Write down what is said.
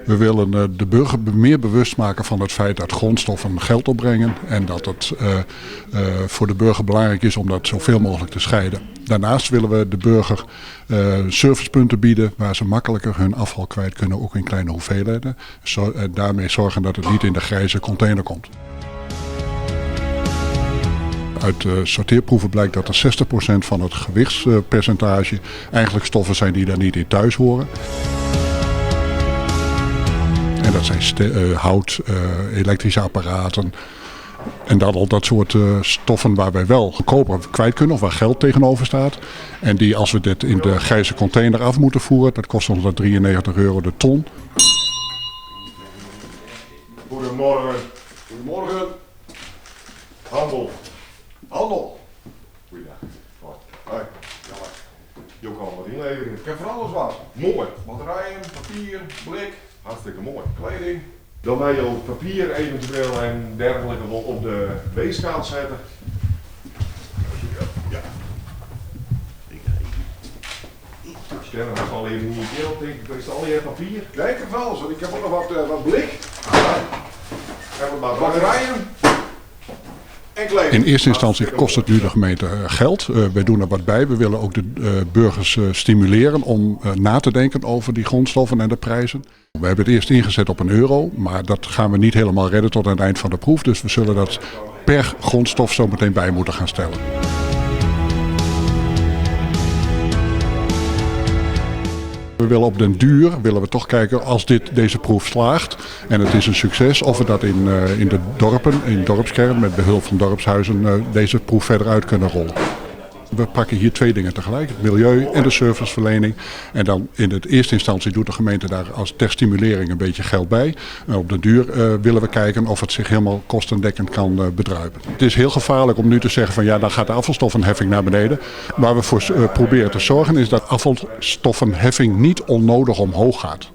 We willen de burger meer bewust maken van het feit dat grondstoffen geld opbrengen. En dat het voor de burger belangrijk is om dat zoveel mogelijk te scheiden. Daarnaast willen we de burger servicepunten bieden waar ze makkelijker hun afval kwijt kunnen, ook in kleine hoeveelheden. Daarmee zorgen dat het niet in de grijze container komt. Uit sorteerproeven blijkt dat er 60% van het gewichtspercentage eigenlijk stoffen zijn die daar niet in thuis horen. En dat zijn hout, elektrische apparaten en al dat soort stoffen waar wij wel goedkoper kwijt kunnen of waar geld tegenover staat. En die als we dit in de grijze container af moeten voeren, dat kost ons €193 de ton. Goedemorgen. Goedemorgen. Handel. Handel. Goeiedag. Hoi. Jammer. Je kan wat inleveren. Ik heb van alles wat. Mooi. Batterijen, papier, blik. Hartstikke mooi. Kleding. Dan wij je ook papier eventueel en dergelijke wel op de weeskaart zetten. Ja. Sterren we al even in je keel. Denk is al je papier? Nee, ik heb van alles. Ik heb ook nog wat blik. En wat batterijen. In eerste instantie kost het nu de gemeente geld. Wij doen er wat bij. We willen ook de burgers stimuleren om na te denken over die grondstoffen en de prijzen. We hebben het eerst ingezet op €1, maar dat gaan we niet helemaal redden tot aan het eind van de proef. Dus we zullen dat per grondstof zo meteen bij moeten gaan stellen. We willen op den duur toch kijken als deze proef slaagt en het is een succes, of we dat in de dorpen, in dorpskern met behulp van dorpshuizen deze proef verder uit kunnen rollen. We pakken hier 2 dingen tegelijk, het milieu en de serviceverlening. En dan in de eerste instantie doet de gemeente daar ter stimulering een beetje geld bij. En op de duur willen we kijken of het zich helemaal kostendekkend kan bedruipen. Het is heel gevaarlijk om nu te zeggen van ja, dan gaat de afvalstoffenheffing naar beneden. Waar we voor proberen te zorgen is dat afvalstoffenheffing niet onnodig omhoog gaat.